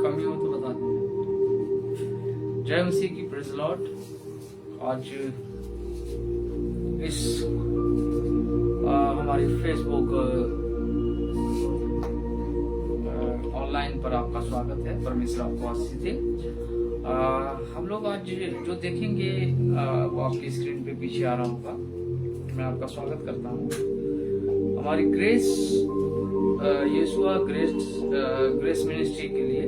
कमी हो तो बता देना। जय मसीह की, प्रेज़ लॉर्ड। आज इस हमारी फेसबुक ऑनलाइन पर आपका स्वागत है। परमेश्वर आपको आशीष दे। हम लोग आज जो देखेंगे वो आपकी स्क्रीन पे पीछे आ रहा होगा। मैं आपका स्वागत करता हूँ हमारी यीशुआ ग्रेस मिनिस्ट्री के लिए।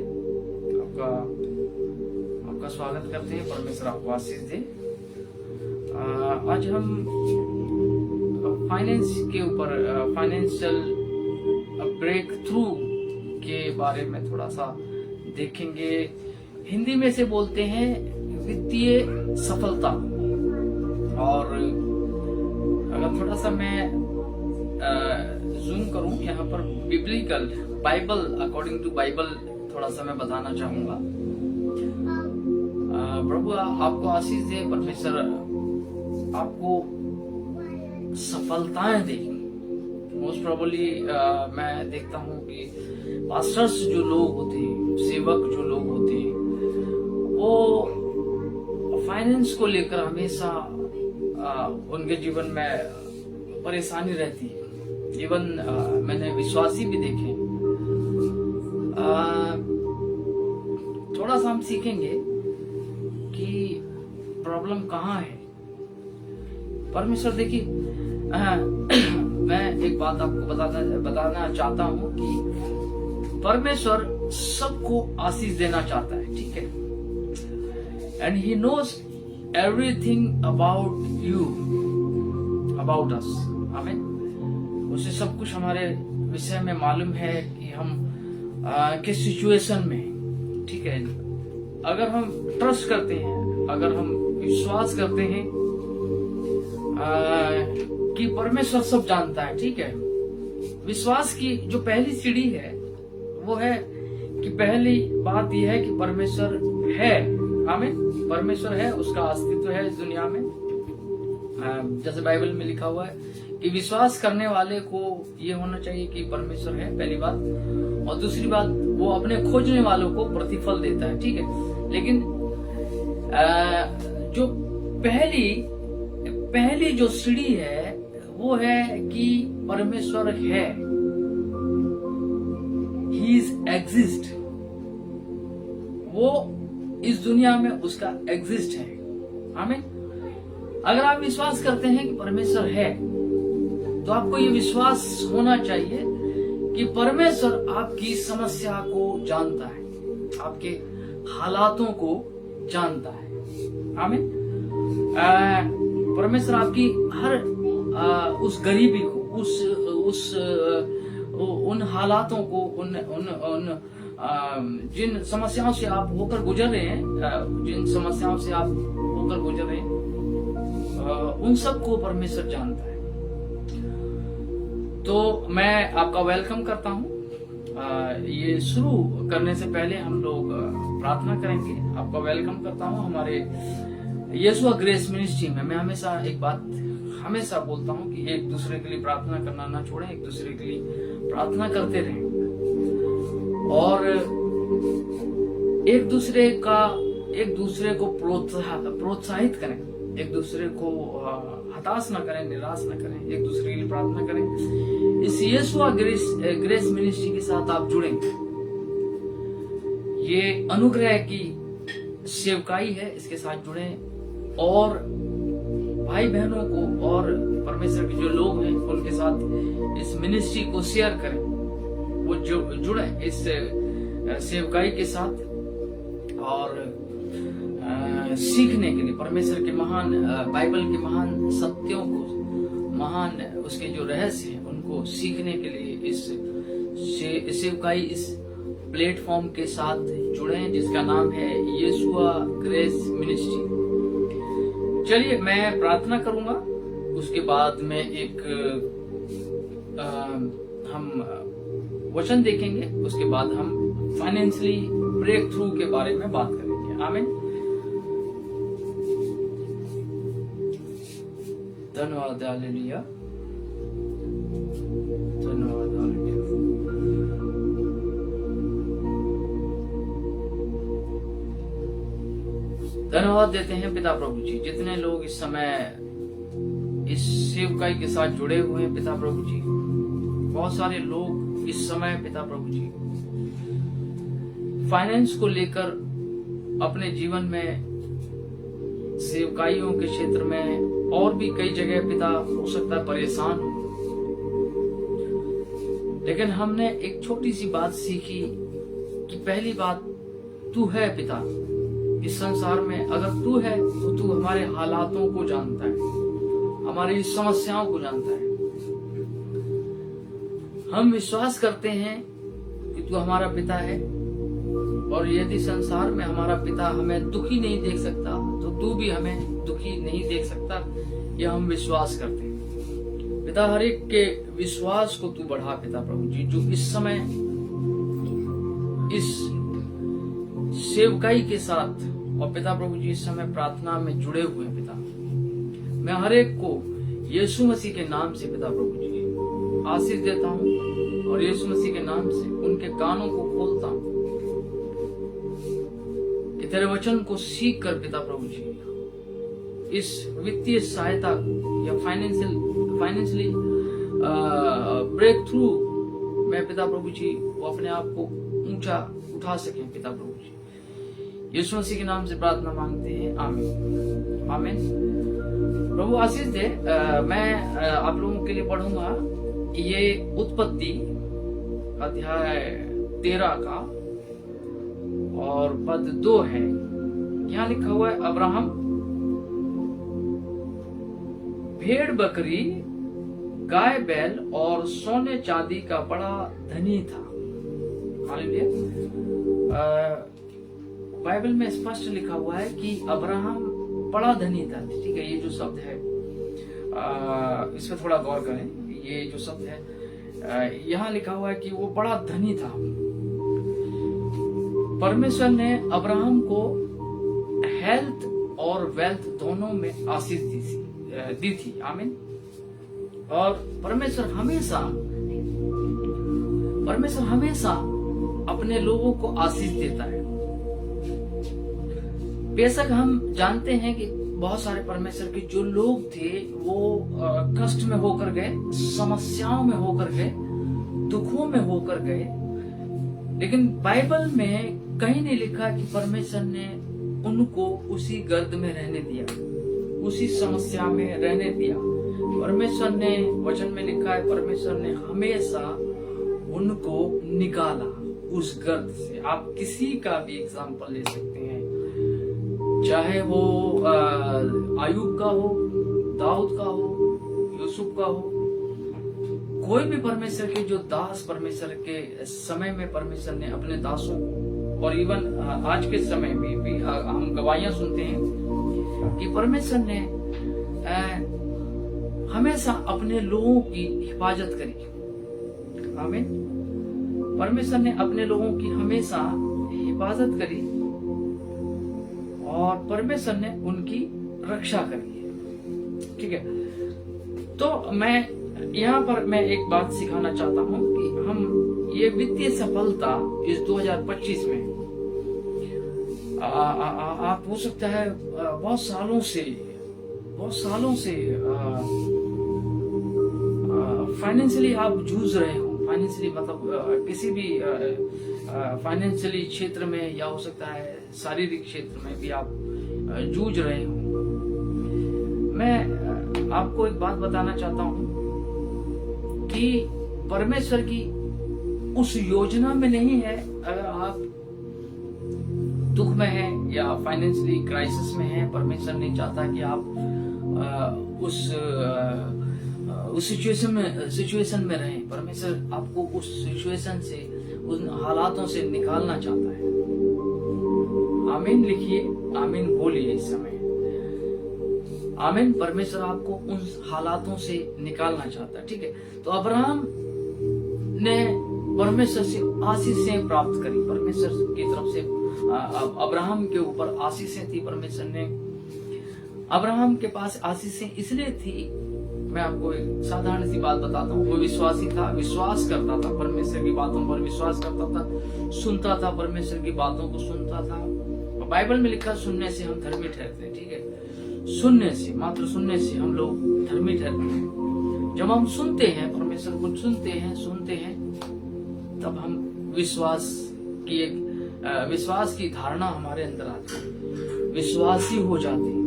आपका स्वागत करते हैं। परमेश्वर आपको आशीष दे। आज हम फाइनेंस के ऊपर, फाइनेंशियल ब्रेक थ्रू के बारे में थोड़ा सा देखेंगे। हिंदी में से बोलते हैं वित्तीय सफलता। और अगर थोड़ा सा मैं जूम करूं यहाँ पर, biblical Bible, according to Bible थोड़ा सा मैं बताना चाहूंगा। प्रभु आपको आशीष दे। परमेश्वर आपको सफलताएं दे। मोस्ट प्रोबेबली मैं देखता हूँ कि पास्टर्स जो लोग होते हैं, सेवक जो लोग होते हैं, वो फाइनेंस को लेकर हमेशा उनके जीवन में परेशानी रहती है। इवन मैंने विश्वासी भी देखे। थोड़ा सा हम सीखेंगे कि प्रॉब्लम कहाँ है। परमेश्वर देखिए, मैं एक बात आपको बताना चाहता हूँ कि परमेश्वर सबको आशीष देना चाहता है, ठीक है। And he knows everything about you, about us. आमीन। उसे सब कुछ हमारे विषय में मालूम है कि हम किस सिचुएशन में, ठीक है। अगर हम ट्रस्ट करते हैं, अगर हम विश्वास करते हैं कि परमेश्वर सब जानता है, ठीक है। विश्वास की जो पहली सीढ़ी है वो है कि पहली बात यह है कि परमेश्वर है। आमीन। परमेश्वर है, उसका अस्तित्व है इस दुनिया में। जैसे बाइबल में लिखा हुआ है कि विश्वास करने वाले को ये होना चाहिए कि परमेश्वर है, पहली बात। और दूसरी बात, वो अपने खोजने वालों को प्रतिफल देता है, ठीक है। लेकिन जो पहली जो सीढ़ी है वो है कि परमेश्वर है, ही इज एग्जिस्ट। वो इस दुनिया में उसका एग्जिस्ट है। आमीन। अगर आप विश्वास करते हैं कि परमेश्वर है, तो आपको ये विश्वास होना चाहिए कि परमेश्वर आपकी समस्या को जानता है, आपके हालातों को जानता है। आमीन। परमेश्वर आपकी हर उस गरीबी को, उन हालातों को, उन जिन समस्याओं से आप होकर गुजर रहे हैं, उन सबको परमेश्वर जानता है। तो मैं आपका वेलकम करता हूं। ये शुरू करने से पहले हम लोग प्रार्थना करेंगे। आपका वेलकम करता हूं हमारे यीशुआ ग्रेस मिनिस्ट्री में। मैं हमेशा एक बात हमेशा बोलता हूं कि एक दूसरे के लिए प्रार्थना करना ना छोड़ें, एक दूसरे के लिए प्रार्थना करते रहें और एक दूसरे को प्रोत्साहित करें, एक दूसरे को हताश न करें, निराश न करें, एक दूसरे के लिए प्रार्थना करें। इस यीशुआ ग्रेस मिनिस्ट्री के साथ आप जुड़ेंगे। ये अनुग्रह की सेवकाई है, इसके साथ जुड़ें और भाई बहनों को और परमेश्वर के जो लोग हैं उनके साथ इस मिनिस्ट्री को शेयर करें। वो जुड़े इस सेवकाई के साथ और सीखने के लिए परमेश्वर के महान, बाइबल के महान सत्यों को, महान उसके जो रहस्य हैं उनको सीखने के लिए इस सेवकाई, इस प्लेटफॉर्म के साथ जुड़े हैं जिसका नाम है यीशुआ ग्रेस मिनिस्ट्री। चलिए मैं प्रार्थना करूंगा, उसके बाद में एक हम वचन देखेंगे, उसके बाद हम फाइनेंशियली ब्रेक थ्रू के बारे में बात करेंगे। आमीन। धन्यवाद। हालेलुया। धन्यवाद। हालेलुया। धन्यवाद देते हैं पिता प्रभु जी, जितने लोग इस समय इस सेवकाई के साथ जुड़े हुए हैं पिता प्रभु जी। बहुत सारे लोग इस समय पिता प्रभु जी फाइनेंस को लेकर अपने जीवन में, सेवकाइयों के क्षेत्र में और भी कई जगह पिता हो सकता है परेशान हो। लेकिन हमने एक छोटी सी बात सीखी कि पहली बात, तू है पिता इस संसार में। अगर तू है तो तू हमारे हालातों को जानता है, हमारी समस्याओं को जानता है। हम विश्वास करते हैं कि तू हमारा पिता है, और यदि संसार में हमारा पिता हमें दुखी नहीं देख सकता तो तू भी हमें दुखी नहीं देख सकता, यह हम विश्वास करते हैं। पिता हर एक के विश्वास को तू बढ़ा पिता प्रभु जी, जो इस समय इस सेवकाई के साथ और पिता प्रभु जी इस समय प्रार्थना में जुड़े हुए हैं पिता। मैं हर एक को यीशु मसीह के नाम से पिता प्रभु जी आशीष देता हूँ, और यीशु मसीह के नाम से उनके कानों को खोलता हूँ कि तेरे वचन को सीख कर पिता प्रभु जी इस वित्तीय सहायता या फाइनेंशियली ब्रेक थ्रू में पिता प्रभु जी वो अपने आप को ऊंचा उठा सके पिता प्रभु जी। यीशु मसीह के नाम से प्रार्थना मांगते हैं, आमीन आमीन। प्रभु आशीष दे। मैं आप लोगों के लिए पढ़ूंगा ये उत्पत्ति अध्याय 13 का और पद 2 है। यहाँ लिखा हुआ है, अब्राहम भेड़ बकरी, गाय बैल और सोने चांदी का बड़ा धनी था। हालेलुया। बाइबल में स्पष्ट लिखा हुआ है कि अब्राहम बड़ा धनी था। ठीक है, ये जो शब्द है इस पर थोड़ा गौर करें। ये जो शब्द है यहाँ लिखा हुआ है कि वो बड़ा धनी था। परमेश्वर ने अब्राहम को हेल्थ और वेल्थ दोनों में आशीष दी थी। आमीन। और परमेश्वर हमेशा अपने लोगों को आशीष देता है। बेशक हम जानते हैं कि बहुत सारे परमेश्वर के जो लोग थे वो कष्ट में होकर गए, समस्याओं में होकर गए, दुखों में होकर गए, लेकिन बाइबल में कहीं नहीं लिखा कि परमेश्वर ने उनको उसी गर्द में रहने दिया, उसी समस्या में रहने दिया। परमेश्वर ने वचन में लिखा है, परमेश्वर ने हमेशा उनको निकाला उस गर्द से। आप किसी का भी एग्जाम्पल ले सकते हैं, चाहे वो आयूब का हो, दाऊद का हो, यूसुफ का हो, कोई भी परमेश्वर के जो दास परमेश्वर के समय में परमेश्वर ने अपने दासों को, और इवन आज के समय में भी हम गवाहियां सुनते हैं कि परमेश्वर ने हमेशा अपने लोगों की हिफाजत करी। आमीन। परमेश्वर ने अपने लोगों की हमेशा हिफाजत करी और परमेश्वर ने उनकी रक्षा करी। ठीक है, तो मैं यहाँ पर मैं एक बात सिखाना चाहता हूँ कि हम ये वित्तीय सफलता इस 2025 में आप हो सकता है बहुत सालों से फाइनेंशियली आप जूझ रहे हो। फाइनेंशियली मतलब किसी भी फाइनेंशियली क्षेत्र में, या हो सकता है शारीरिक क्षेत्र में भी आप जूझ रहे हो। मैं आपको एक बात बताना चाहता हूँ कि परमेश्वर की उस योजना में नहीं है, अगर आप दुख में हैं या फाइनेंशियली क्राइसिस में हैं, परमेश्वर नहीं चाहता कि आप उस सिचुएशन में रहें। परमेश्वर आपको उस सिचुएशन से, उन हालातों से निकालना चाहता है। आमीन लिखिए, आमीन बोलिए इस समय। आमीन। परमेश्वर आपको उन हालातों से निकालना चाहता है। ठीक है, तो अब्राहम ने परमेश्वर से आशीषें प्राप्त करी। परमेश्वर की तरफ से अब्राहम के ऊपर आशीषें थी। परमेश्वर ने अब्राहम के पास आशीषें इसलिए थी, मैं आपको एक साधारण सी बात बताता हूँ। वो विश्वासी था, विश्वास करता था, परमेश्वर की बातों पर विश्वास करता था, सुनता था, परमेश्वर की बातों को सुनता था। और बाइबल में लिखा सुनने से हम धर्मी ठहरते हैं, ठीक है। सुनने से, मात्र सुनने से हम लोग धर्मी ठहरते हैं। जब हम सुनते हैं, परमेश्वर को सुनते हैं, तब हम विश्वास की धारणा हमारे अंदर आती है, विश्वासी हो जाते हैं।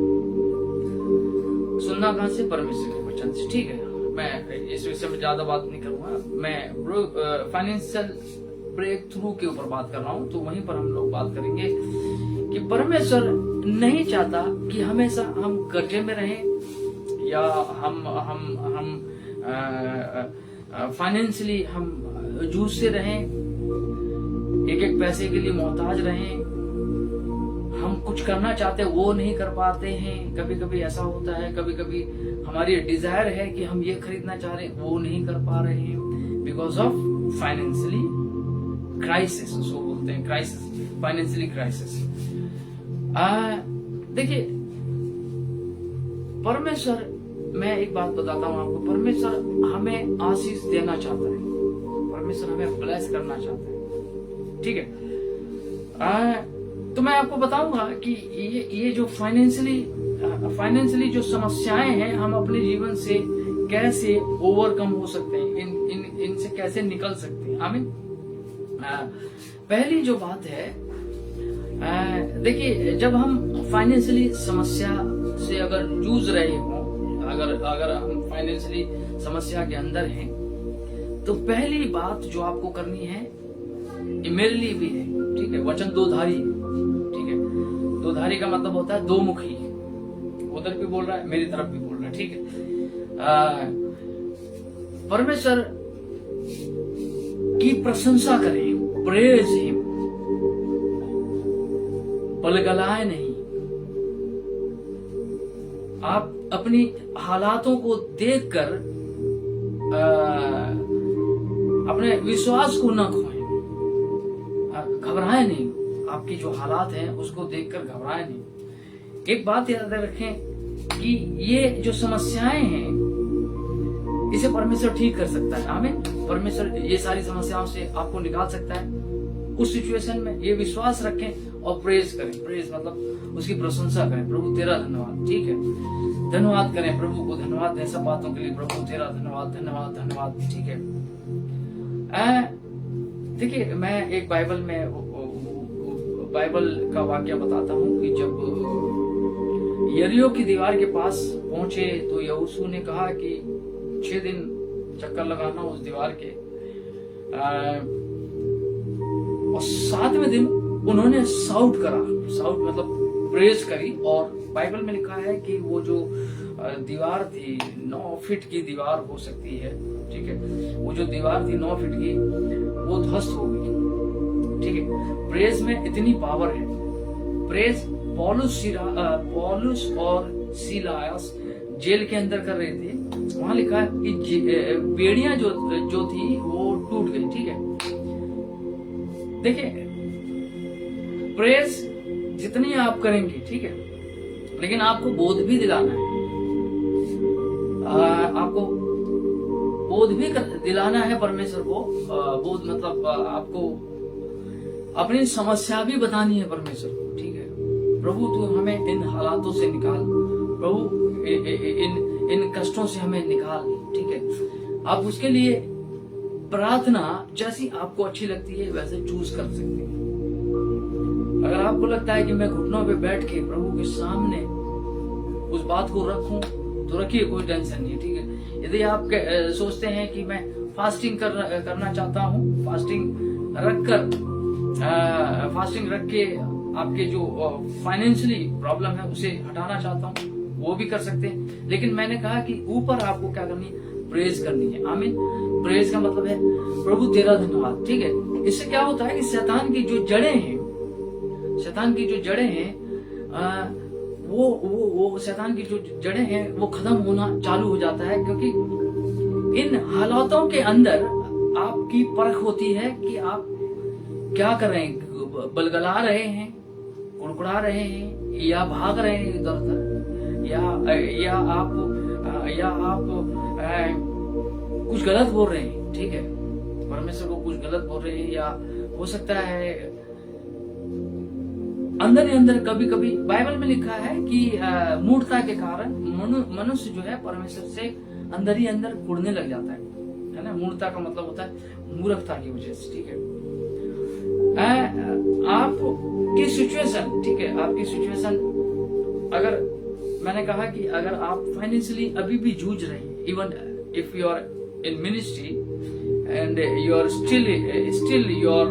सुनना कहां से? परमेश्वर के वचन से, ठीक है। मैं इस विषय में ज्यादा बात नहीं करूंगा। मैं फाइनेंशियल ब्रेक थ्रू के ऊपर बात कर रहा हूं, तो वहीं पर हम लोग बात करेंगे कि परमेश्वर नहीं चाहता कि हमेशा हम कर्जे में रहें या हम फाइनेंशियली हम जूझते रहें, एक पैसे के लिए मोहताज रहें। हम कुछ करना चाहते हैं, वो नहीं कर पाते हैं। कभी कभी ऐसा होता है, कभी कभी हमारी डिजायर है कि हम ये खरीदना चाह रहे हैं, वो नहीं कर पा रहे हैं बिकॉज ऑफ फाइनेंशियली क्राइसिस, उसको बोलते हैं क्राइसिस, फाइनेंशियली क्राइसिस। देखिए, परमेश्वर, मैं एक बात बताता हूं आपको, परमेश्वर हमें आशीष देना चाहता है, परमेश्वर हमें ब्लेस करना चाहता है, ठीक है। तो मैं आपको बताऊंगा कि ये जो फाइनेंशियली जो समस्याएं हैं, हम अपने जीवन से कैसे ओवरकम हो सकते हैं, इनसे कैसे निकल सकते हैं। आमीन। पहली जो बात है, देखिए, जब हम फाइनेंशियली समस्या से अगर जूझ रहे हो, अगर हम फाइनेंशियली समस्या के अंदर हैं, तो पहली बात जो आपको करनी है, ये मेरे लिए भी है, ठीक है। वचन दो धारी, ठीक है। दो धारी का मतलब होता है दो मुखी, उधर भी बोल रहा है, मेरी तरफ भी बोल रहा है, ठीक है। परमेश्वर की प्रशंसा करें, प्रेज हिम, बलगलाए नहीं। आप अपनी हालातों को देखकर अपने विश्वास को न खोएं, घबराएं नहीं। आपकी जो हालात हैं उसको देखकर घबराएं नहीं। एक बात याद रखें कि ये जो समस्याएं हैं, इसे परमेश्वर ठीक कर सकता है। आमीन। परमेश्वर ये सारी समस्याओं से आपको निकाल सकता है। उस सिचुएशन में ये विश्वास रखें और प्रेज करें। प्रेज मतलब उसकी प्रशंसा करें, प्रभु तेरा धन्यवाद, ठीक है। धन्यवाद करें, प्रभु को धन्यवाद दें सब बातों के लिए, प्रभु तेरा धन्यवाद, धन्यवाद, धन्यवाद, ठीक है। देखिए, मैं एक बाइबल का वाक्य बताता हूँ कि जब यरीहो की दीवार के पास पहुंचे तो यहोशू ने कहा कि 6 दिन चक्कर लगाना उस दीवार के, और 7वें दिन उन्होंने साउट करा। साउट मतलब प्रेज करी। और बाइबल में लिखा है कि वो जो दीवार थी 9 फीट की दीवार हो सकती है, ठीक है। वो जो दीवार थी 9 फीट की, वो ध्वस्त हो गई, ठीक है। प्रेज में इतनी पावर है। प्रेज पौलुस और सीलास जेल के अंदर कर रहे थे। वहां लिखा है कि बेड़ियां जो थी वो टूट गई, ठीक है। देखिए, प्रेज जितनी आप करेंगे, ठीक है, लेकिन आपको बोध भी दिलाना है। आपको बोध भी दिलाना है परमेश्वर को। बोध मतलब आपको अपनी समस्या भी बतानी है परमेश्वर को, ठीक है। प्रभु तू हमें इन हालातों से निकाल, प्रभु इन कष्टों से हमें निकाल, ठीक है। आप उसके लिए प्रार्थना जैसी आपको अच्छी लगती है वैसे चूज कर सकते हैं। अगर आपको लगता है कि मैं घुटनों पे बैठ के प्रभु के सामने उस बात को रखूं, तो रखिए, कोई टेंशन नहीं, ठीक है। यदि आप सोचते हैं कि मैं फास्टिंग करना चाहता हूं, फास्टिंग रख के आपके जो फाइनेंशियली प्रॉब्लम है उसे हटाना चाहता हूं, वो भी कर सकते हैं। लेकिन मैंने कहा कि ऊपर आपको क्या करनी है, प्रेज करनी है। आमीन। प्रेज का मतलब है प्रभु तेरा धन्यवाद, ठीक है। इससे क्या होता है कि शैतान की जो जड़ें हैं, वो शैतान की जो जड़ें हैं वो खत्म होना चालू हो जाता है। क्योंकि इन हालातों के अंदर आपकी परख होती है कि आप क्या कर रहे हैं, बलगला रहे हैं, कुड़कुड़ा रहे हैं, या भाग रहे हैं इधर उधर, या आप कुछ गलत बोल रहे हैं, ठीक है। परमेश्वर को कुछ गलत बोल रहे हैं, या हो सकता है अंदर ही अंदर कभी कभी बाइबल में लिखा है कि मूर्खता के कारण मनुष्य जो है परमेश्वर से अंदर ही अंदर उड़ने लग जाता है ना। मूर्खता का मतलब होता है मूर्खता की वजह से, ठीक है। आपकी सिचुएशन, ठीक है, आपकी सिचुएशन, अगर मैंने कहा कि अगर आप फाइनेंशियली अभी भी जूझ रहे हैं, even if you are in ministry and you are still you are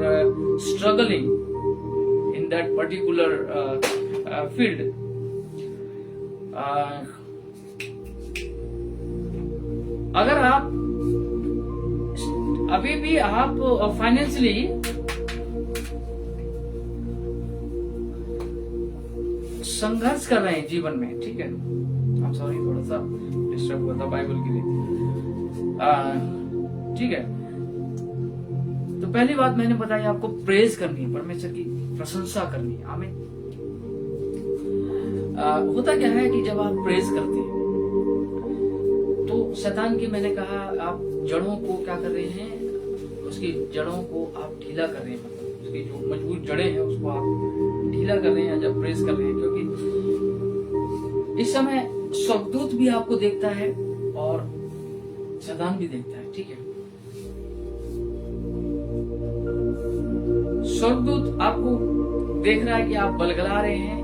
struggling in that particular field, अगर आप अभी भी आप फाइनेंशियली संघर्ष कर रहे हैं जीवन में, ठीक है, I'm sorry, थोड़ा सा डिस्टर्ब हुआ था बाइबल के लिए, ठीक है। तो पहली बात मैंने बताई आपको प्रेज करनी है, परमेश्वर की प्रशंसा करनी है, आमीन। होता क्या है कि जब आप प्रेज करते हैं तो शैतान की, मैंने कहा, आप जड़ों को क्या कर रहे हैं, उसकी जड़ों को आप ढीला कर रहे हैं, मतलब उसकी जो मजबूत जड़ें हैं उसको आप ढीला कर रहे हैं जब प्रेज कर रहे हैं, क्योंकि इस समय स्वर्गदूत भी आपको देखता है और शैतान भी देखता है, ठीक है। स्वर्गदूत आपको देख रहा है कि आप बलगला रहे हैं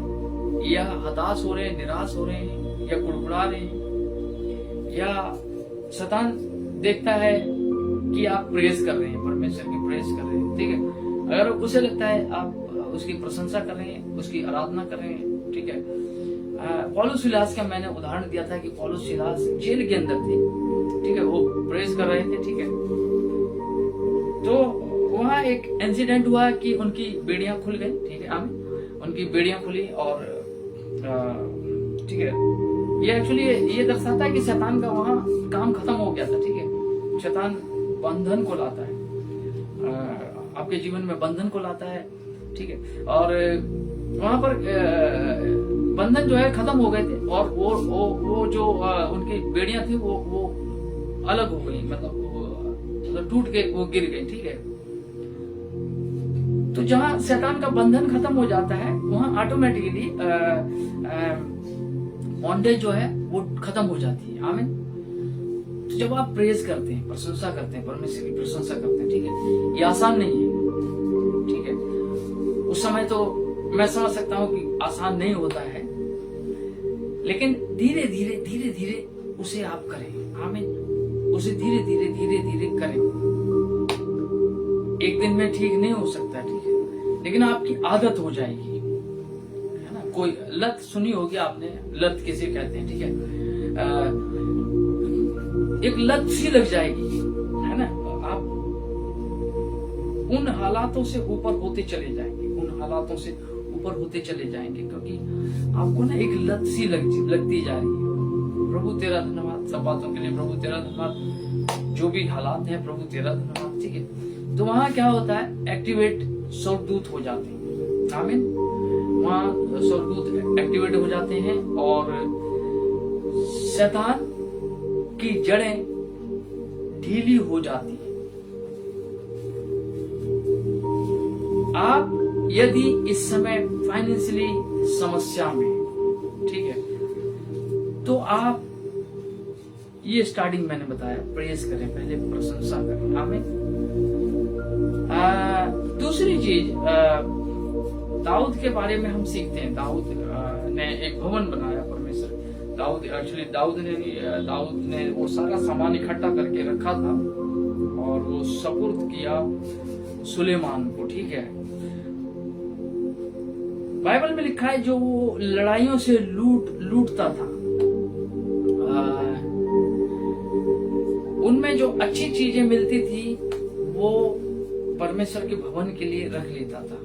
या हताश हो रहे हैं, निराश हो रहे हैं या कुड़कुड़ा रहे हैं, या शैतान देखता है कि आप प्रेज कर रहे हैं, परमेश्वर की प्रेज कर रहे हैं, ठीक है। अगर उसे लगता है आप उसकी प्रशंसा कर रहे हैं, उसकी आराधना कर रहे हैं, ठीक है। पौलुस सिलास का मैंने उदाहरण दिया था कि पौलुस सिलास जेल के अंदर थे, ठीक है, वो प्रेज कर रहे थे, ठीक है। तो वहां एक इंसिडेंट हुआ कि उनकी बेड़ियां खुल गई, ठीक है, आमीन, उनकी बेड़ियां खुली और ठीक है, ये एक्चुअली ये दर्शाता है कि शैतान का वहां काम खत्म हो गया था, ठीक है। शैतान बंधन को लाता है, आपके जीवन में बंधन को लाता है, ठीक है, और वहां पर बंधन जो है खत्म हो गए थे और वो जो उनकी बेड़ियां थी वो अलग हो गई, मतलब टूट के वो गिर गई, ठीक है। तो जहां शैतान का बंधन खत्म हो जाता है वहां ऑटोमेटिकली बॉन्डेज जो है वो खत्म हो जाती है, आमीन। तो जब आप प्रेज करते हैं, प्रशंसा करते हैं, परमेश्वर की प्रशंसा करते हैं, ठीक है, ये आसान नहीं है, ठीक है। उस समय तो मैं समझ सकता हूं कि आसान नहीं होता है, लेकिन धीरे धीरे धीरे धीरे उसे आप करें, आमीन। उसे धीरे धीरे धीरे धीरे करें। एक दिन में ठीक नहीं हो सकता, ठीक है, लेकिन आपकी आदत हो जाएगी, है ना। कोई लत सुनी होगी आपने, लत किसे कहते हैं, ठीक है, एक लत सी लग जाएगी, है ना। आप उन हालातों से ऊपर होते चले जाएंगे, उन हालातों से ऊपर होते चले जाएंगे, क्योंकि आपको ना एक लत सी लगती जा रही है। प्रभु तेरा धन्यवाद सब बातों के लिए, प्रभु तेरा धन्यवाद, जो भी हालात हैं प्रभु तेरा धन्यवाद, ठीक है। तो वहां क्या होता है, एक्टिवेट स्वर्गदूत हो जाते हैं, आमीन। वहां स्वर्गदूत एक्टिवेट हो जाते हैं और शैतान की जड़ें ढीली हो जाती हैं। आप यदि इस समय फाइनेंशियली समस्या में, ठीक है, तो आप ये स्टार्टिंग मैंने बताया, प्रेस करें, पहले प्रशंसा करें, आमीन। दूसरी चीज, दाऊद के बारे में हम सीखते हैं। दाऊद ने एक भवन बनाया, परमेश्वर, दाऊद ने वो सारा सामान इकट्ठा करके रखा था और वो सपुर्द किया सुलेमान को, ठीक है। बाइबल में लिखा है जो वो लड़ाइयों से लूटता था, उनमें जो अच्छी चीजें मिलती थी वो परमेश्वर के भवन के लिए रख लेता था,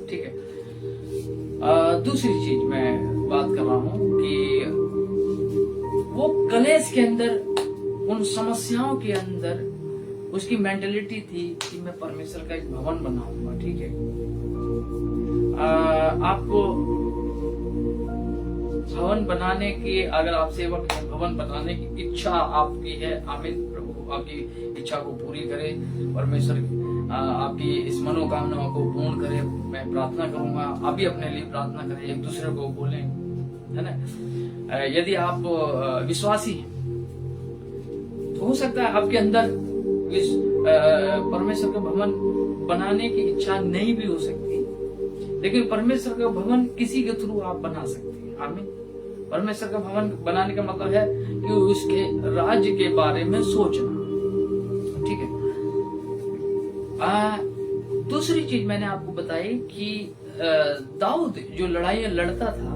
ठीक है। दूसरी चीज मैं बात कर रहा हूं कि वो कलेश के अंदर, उन समस्याओं के अंदर उसकी मेंटेलिटी थी कि मैं परमेश्वर का एक भवन बनाऊंगा, ठीक है। आपको भवन बनाने की, अगर आप सेवक हैं, भवन बनाने की इच्छा आपकी है, आमीन। प्रभु आपकी इच्छा को पूरी करे, परमेश्वर आपकी इस मनोकामना को पूर्ण करे, मैं प्रार्थना करूंगा। आप भी अपने लिए प्रार्थना करें, एक दूसरे को बोलें, है ना। यदि आप विश्वासी हैं तो हो सकता है आपके अंदर परमेश्वर का भवन बनाने की इच्छा नहीं भी हो सकती, लेकिन परमेश्वर का भवन किसी के थ्रू आप बना सकते हैं। आमीन। परमेश्वर का भवन बनाने का मतलब है कि उसके राज्य के बारे में सोचना, ठीक है। दूसरी चीज मैंने आपको बताई कि दाऊद जो लड़ाइयां लड़ता था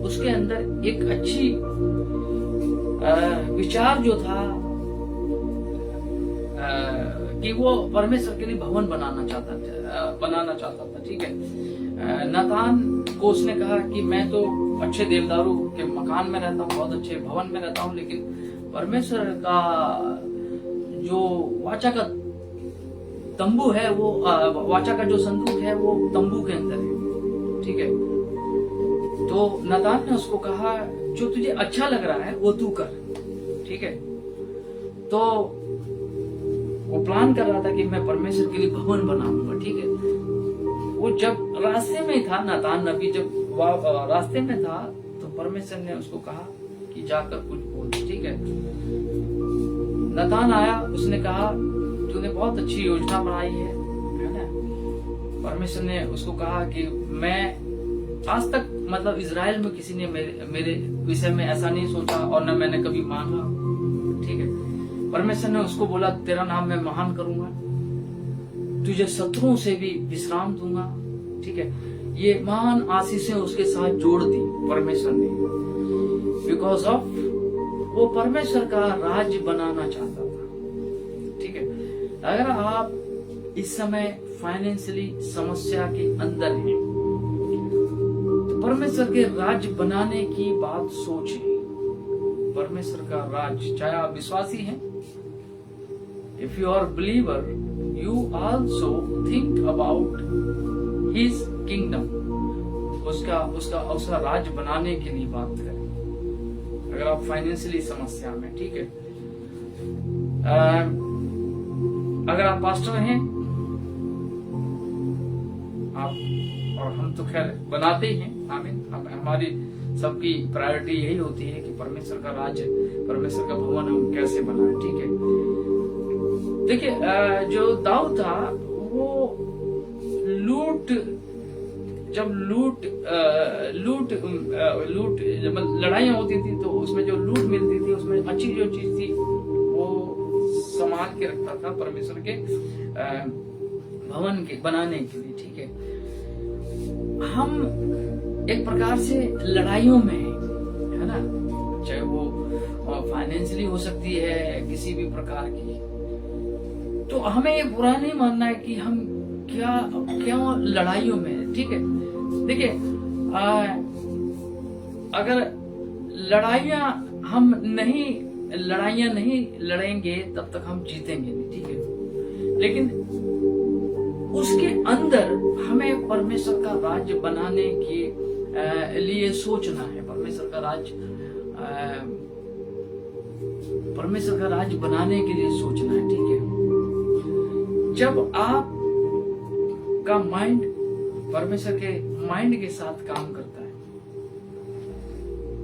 उसके अंदर एक अच्छी विचार जो था कि वो परमेश्वर के लिए भवन बनाना चाहता था, ठीक है। नातान को उसने कहा कि मैं तो अच्छे देवदारों के मकान में रहता हूँ, बहुत अच्छे भवन में रहता हूँ, लेकिन परमेश्वर का जो वाचा का तंबू है, वो वाचा का जो संदूक है वो तंबू के अंदर है, ठीक है। तो नातान ने उसको कहा जो तुझे अच्छा लग रहा है वो तू कर, ठीक है। तो वो प्लान कर रहा था कि मैं परमेश्वर के लिए भवन बनाऊंगा, ठीक है। वो जब रास्ते में था, नातान नबी जब रास्ते में था तो परमेश्वर ने उसको कहा कि जाकर कुछ बोल, ठीक है। नातान आया, उसने कहा तूने बहुत अच्छी योजना बनाई है ना। परमेश्वर ने उसको कहा कि मैं आज तक मतलब इजराइल में किसी ने मेरे विषय में ऐसा नहीं सोचा और न मैंने कभी मांगा, ठीक है। परमेश्वर ने उसको बोला तेरा नाम मैं महान करूंगा, तुझे शत्रुओं से भी विश्राम दूंगा, ठीक है। ये महान आशीषें उसके साथ जोड़ दी परमेश्वर ने, बिकॉज ऑफ वो परमेश्वर का राज्य बनाना चाहता था, ठीक है। अगर आप इस समय फाइनेंशियली समस्या के अंदर हैं तो परमेश्वर के राज्य बनाने की बात सोचें। परमेश्वर का राज्य, चाहे आप विश्वासी हैं, if you are believer you also think about his kingdom, उसका राज्य बनाने के लिए बात करें। अगर आप फाइनेंशियली समस्या में, ठीक है। अगर आप पास्टर हैं, आप और हम तो खैर बनाते ही हैं, आमीन। हमारी सबकी प्रायोरिटी यही होती है कि परमेश्वर का राज्य, परमेश्वर का भवन हम कैसे बनाएं, ठीक है। देखिए जो दाऊद था वो जब लड़ाइयां होती थी तो उसमें जो लूट मिलती थी उसमें अच्छी जो चीज थी वो संभाल के रखता था परमेश्वर के भवन के बनाने के लिए, ठीक है। हम एक प्रकार से लड़ाइयों में है ना, चाहे वो फाइनेंशियली हो सकती है, किसी भी प्रकार की, तो हमें ये बुरा नहीं मानना है कि हम क्यों लड़ाइयों में, ठीक है। देखिए अगर लड़ाइयां नहीं लड़ेंगे तब तक हम जीतेंगे नहीं, ठीक है। लेकिन उसके अंदर हमें परमेश्वर का राज्य बनाने के लिए सोचना है। परमेश्वर का राज्य बनाने के लिए सोचना है, ठीक है। जब आप का माइंड परमेश्वर के माइंड के साथ काम करता है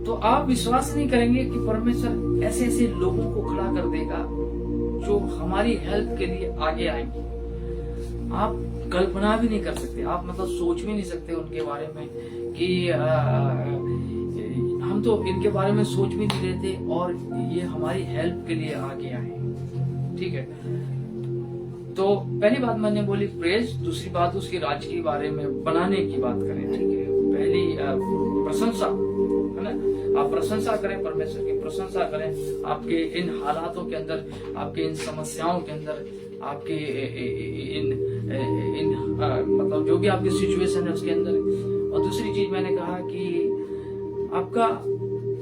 तो आप विश्वास नहीं करेंगे कि परमेश्वर ऐसे ऐसे लोगों को खड़ा कर देगा जो हमारी हेल्प के लिए आगे आएंगे। आप कल्पना भी नहीं कर सकते, आप मतलब सोच भी नहीं सकते उनके बारे में कि हम तो इनके बारे में सोच भी नहीं रहे थे और ये हमारी हेल्प के लिए आगे आए, ठीक है। तो पहली बात मैंने बोली प्रेज, दूसरी बात उसके राज्य के बारे में बनाने की बात करें, ठीक है। पहली प्रशंसा है ना, आप प्रशंसा करें, परमेश्वर की प्रशंसा करें आपके इन हालातों के अंदर, आपके इन समस्याओं के अंदर, आपके इन मतलब जो भी आपकी सिचुएशन है उसके अंदर। और दूसरी चीज मैंने कहा कि आपका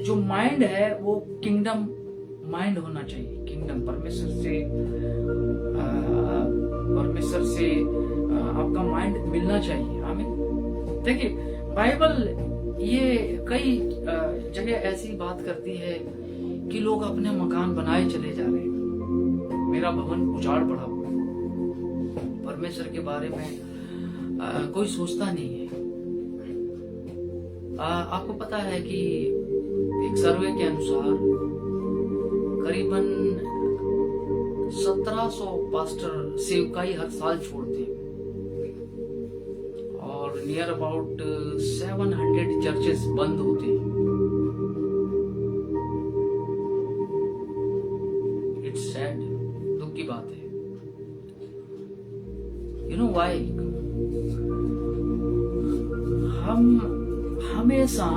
जो माइंड है वो किंगडम माइंड होना चाहिए। किंगडम परमेश्वर से आपका माइंड मिलना चाहिए, आमीन। देखिए बाइबल ये कई जगह ऐसी बात करती है कि लोग अपने मकान बनाए चले जा रहे हैं, मेरा भवन उजाड़ पड़ा हुआ है। परमेश्वर के बारे में कोई सोचता नहीं है। आपको पता है कि एक सर्वे के अनुसार करीबन 1700 पास्टर सेवकाई हर साल छोड़ते हैं और नियर अबाउट 700 चर्चेस बंद होते हैं। इट्स सैड, दुख की बात है। You know why? हम हमेशा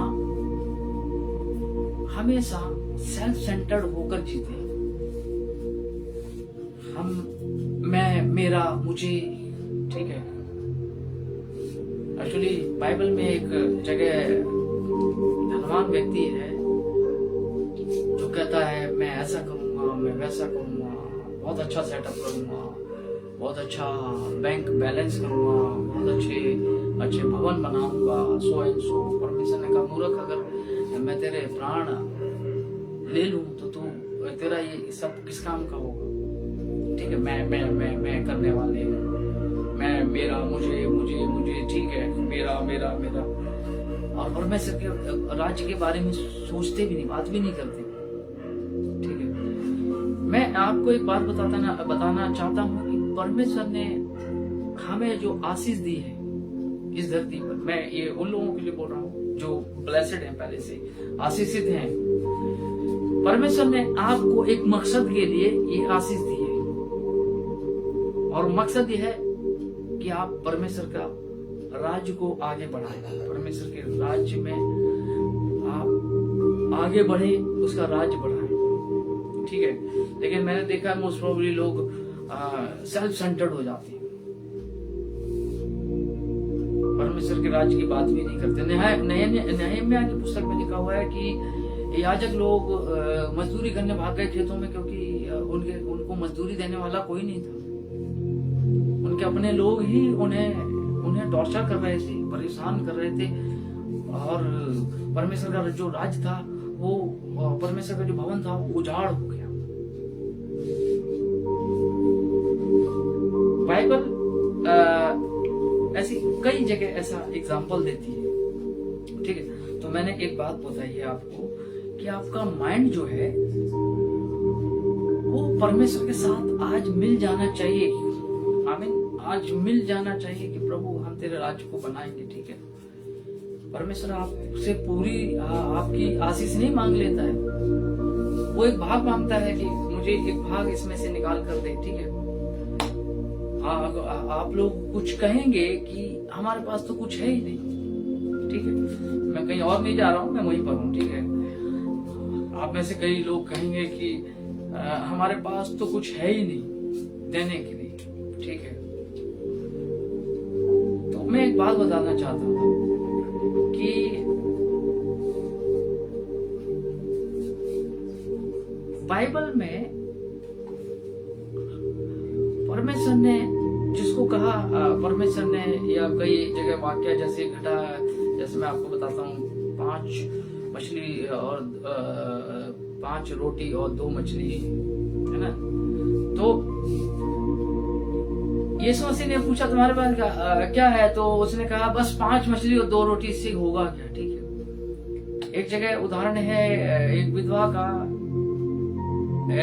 सेल्फ सेंटर्ड होकर जीते हैं। मैं, मेरा, मुझे, ठीक है। एक्चुअली बाइबल में एक जगह धनवान व्यक्ति है जो कहता है मैं ऐसा करूंगा, मैं वैसा करूंगा, बहुत अच्छा सेटअप करूंगा, बहुत अच्छा बैंक बैलेंस करूंगा, बहुत अच्छे भवन बनाऊंगा, सो एंड सो। परमेश्वर ने कहा मूर्ख, अगर मैं तेरे प्राण ले लूं तो तू तेरा ये सब किस काम का होगा? ठीक है, मैं करने वाले, मैं, मेरा, मुझे मुझे मुझे, ठीक है, मेरा। और परमेश्वर के राज्य के बारे में सोचते भी नहीं, बात भी नहीं करते। ठीक है, मैं आपको एक बात बताना चाहता हूँ कि परमेश्वर ने हमें जो आशीष दी है इस धरती पर, मैं ये उन लोगों के लिए बोल रहा हूँ जो ब्लेसेड हैं, पहले से आशीषित हैं। परमेश्वर ने आपको एक मकसद के लिए ये आशीष दी है और मकसद ये है कि आप परमेश्वर का राज्य को आगे बढ़ाएं। परमेश्वर के राज्य में आप आगे बढ़े, उसका राज्य बढ़ाएं। ठीक है, लेकिन मैंने देखा मोस्ट प्रोबेबली लोग सेल्फ सेंटर्ड हो जाते हैं, परमेश्वर के राज्य की बात भी नहीं करते। नहम्याह की पुस्तक में लिखा हुआ है कि याजक लोग मजदूरी करने भाग गए खेतों में, क्योंकि उनको मजदूरी देने वाला कोई नहीं था। उनके अपने लोग ही उन्हें टॉर्चर कर रहे थे, परेशान कर रहे थे, और परमेश्वर का जो राज्य था, वो परमेश्वर का जो भवन था, वो उजाड़ हो गया। बाइबल ऐसी कई जगह ऐसा एग्जाम्पल देती है। ठीक है, तो मैंने एक बात बताई है आपको कि आपका माइंड जो है वो परमेश्वर के साथ आज मिल जाना चाहिए। आमीन, आज मिल जाना चाहिए कि प्रभु हम तेरे राज्य को बनाएंगे। ठीक है, परमेश्वर आपसे पूरी आपकी आशीष नहीं मांग लेता है, वो एक भाग मांगता है कि मुझे एक भाग इसमें से निकाल कर दे। ठीक है, आप लोग कुछ कहेंगे कि हमारे पास तो कुछ है ही नहीं। ठीक है, मैं कहीं और नहीं जा रहा हूं, मैं वहीं पर हूं। ठीक है, आप में से कई लोग कहेंगे कि हमारे पास तो कुछ है ही नहीं देने के लिए। ठीक है, तो मैं एक बात बताना चाहता हूं कि बाइबल में परमेश्वर ने जिसको कहा, परमेश्वर ने, या कई जगह वाक्य जैसे घटा, जैसे मैं आपको बताता हूँ, 5 मछली और 5 रोटी और 2 मछली, है ना। तो यीशु मसीह ने पूछा तुम्हारे पास क्या है, तो उसने कहा बस 5 मछली और 2 रोटी, इससे होगा क्या? ठीक है, एक जगह उदाहरण है एक विधवा का,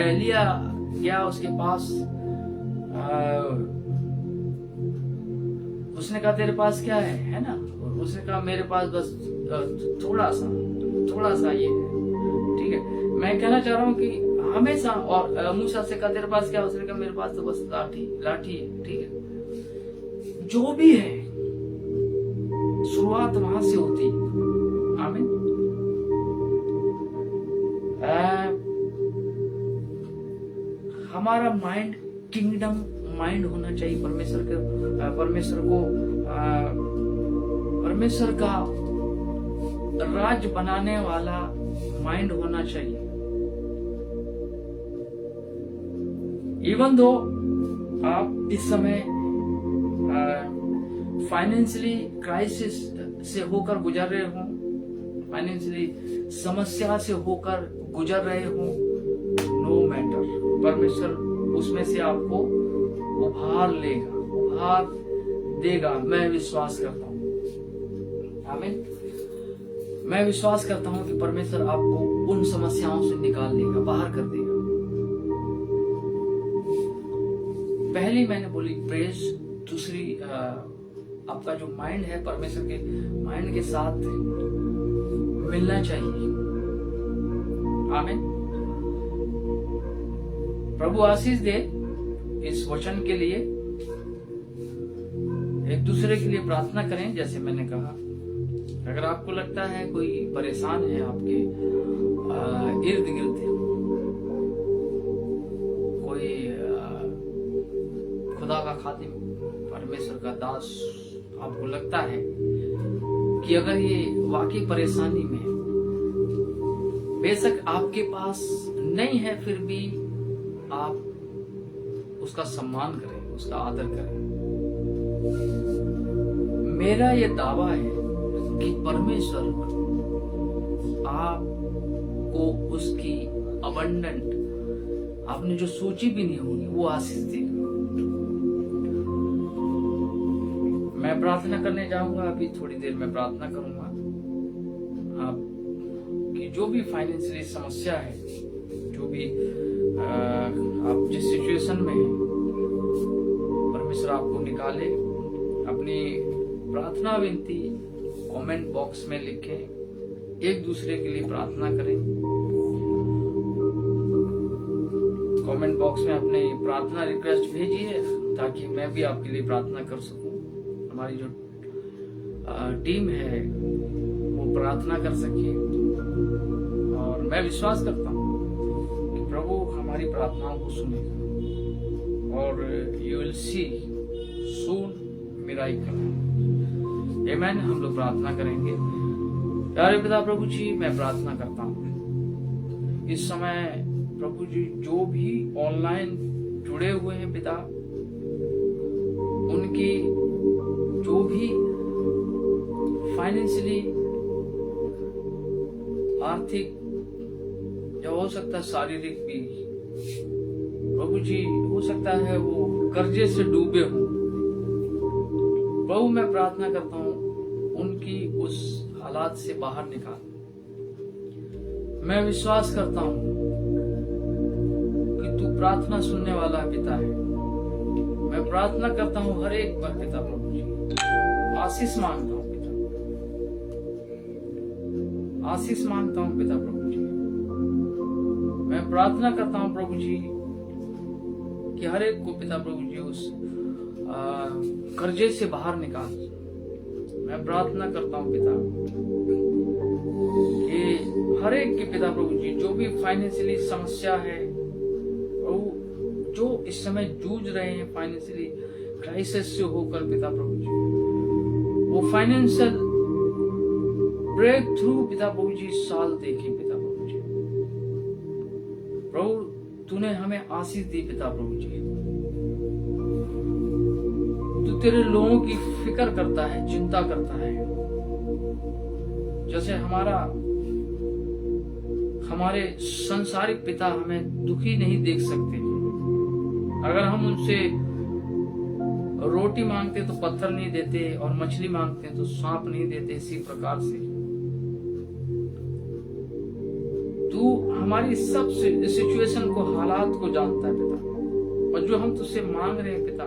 एलिया गया उसके पास, उसने कहा तेरे पास क्या है ना? और उसने कहा मेरे पास बस थोड़ा सा ये है। ठीक है, मैं कहना चाह रहा हूँ कि हमेशा, और मूसा से कहा तेरे पास क्या? उसने कहा मेरे पास तो बस लाठी है। ठीक है, जो भी है शुरुआत वहां से होती है। आमीन। हमारा माइंड किंगडम माइंड होना चाहिए, परमेश्वर का राज बनाने वाला माइंड होना चाहिए। इवन दो आप इस समय फाइनेंशियली क्राइसिस से होकर गुजर रहे हो, फाइनेंशियली समस्या से होकर गुजर रहे हो, नो मैटर, परमेश्वर उसमें से आपको उभार लेगा। हाथ देगा। मैं विश्वास करता हूँ। आमीन। मैं विश्वास करता हूँ कि परमेश्वर आपको उन समस्याओं से निकाल देगा, बाहर कर देगा। पहली मैंने बोली प्रेज, दूसरी आपका जो माइंड है परमेश्वर के माइंड के साथ मिलना चाहिए। आमीन। प्रभु आशीष दे इस वचन के लिए। एक दूसरे के लिए प्रार्थना करें। जैसे मैंने कहा, अगर आपको लगता है कोई परेशान है आपके इर्द गिर्द, कोई खुदा का खादिम, परमेश्वर का दास, आपको लगता है कि अगर ये वाकई परेशानी में, बेशक आपके पास नहीं है, फिर भी आप उसका सम्मान करें, उसका आदर करें। मेरा ये दावा है कि परमेश्वर आपको उसकी अबंडेंट, आपने जो सोची भी नहीं होगी, वो आशीष देगा। मैं प्रार्थना करने जाऊंगा, अभी थोड़ी देर में प्रार्थना करूंगा। आपकी जो भी फाइनेंशियली समस्या है, जो भी आप जिस सिचुएशन में हैं, परमेश्वर आपको निकाले। अपनी प्रार्थना विनती कमेंट बॉक्स में लिखें। एक दूसरे के लिए प्रार्थना करें। कमेंट बॉक्स में अपने प्रार्थना रिक्वेस्ट भेजिए ताकि मैं भी आपके लिए प्रार्थना कर सकूं। हमारी जो टीम है वो प्रार्थना कर सके। और मैं विश्वास करता हूं कि प्रभु हमारी प्रार्थनाओं को सुनेगा और you will see soon miracle. आमीन। हम लोग प्रार्थना करेंगे। प्यारे पिता प्रभु जी, मैं प्रार्थना करता हूँ इस समय प्रभु जी, जो भी ऑनलाइन जुड़े हुए हैं पिता, उनकी जो भी फाइनेंशियली, आर्थिक या हो सकता है शारीरिक भी, प्रभु जी हो सकता है वो कर्जे से डूबे हों, प्रभु मैं प्रार्थना करता हूँ उनकी उस हालात से बाहर निकाल। मैं विश्वास करता हूँ कि तू प्रार्थना सुनने वाला पिता है। मैं प्रार्थना करता हूँ हर एक पर पिता प्रभु जी, आशीष मांगता हूँ पिता, आशीष मांगता हूँ पिता प्रभु जी। मैं प्रार्थना करता हूँ प्रभु जी कि हर एक को पिता प्रभु जी उस कर्जे से बाहर निकाल। मैं प्रार्थना करता हूँ पिता कि हर एक के पिता प्रभु जी, जो भी फाइनेंशियली समस्या है, जो इस समय जूझ रहे हैं फाइनेंशियली क्राइसिस से होकर पिता प्रभु जी, वो फाइनेंशियल ब्रेक थ्रू पिता प्रभु जी साल देखें पिता प्रभु जी। प्रभु तूने हमें आशीष दी पिता प्रभु जी। तू तेरे लोगों की फिक्र करता है, चिंता करता है। जैसे हमारे संसारिक पिता हमें दुखी नहीं देख सकते। अगर हम उनसे रोटी मांगते तो पत्थर नहीं देते, और मछली मांगते तो सांप नहीं देते। इसी प्रकार से तू हमारी सब सिचुएशन को, हालात को जानता है पिता, और जो हम तुझसे मांग रहे हैं पिता,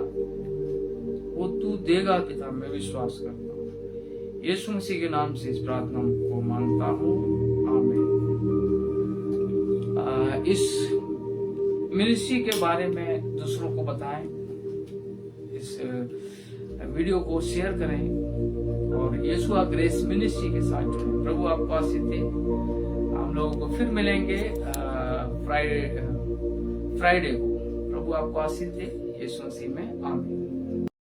वो तू देगा पिता। मैं विश्वास करता हूँ यीशु मसीह के नाम से इस प्रार्थना को मांगता हूँ, आमीन। इस मिनिस्ट्री के बारे में दूसरों को बताएं, इस वीडियो को शेयर करें और यीशु ग्रेस मिनिस्ट्री के साथ जुड़ें। प्रभु आपको आशीष दे। हम लोगों को फिर मिलेंगे फ्राइडे को। प्रभु आपको आशीष दे। यीशु मसीह में आमीन।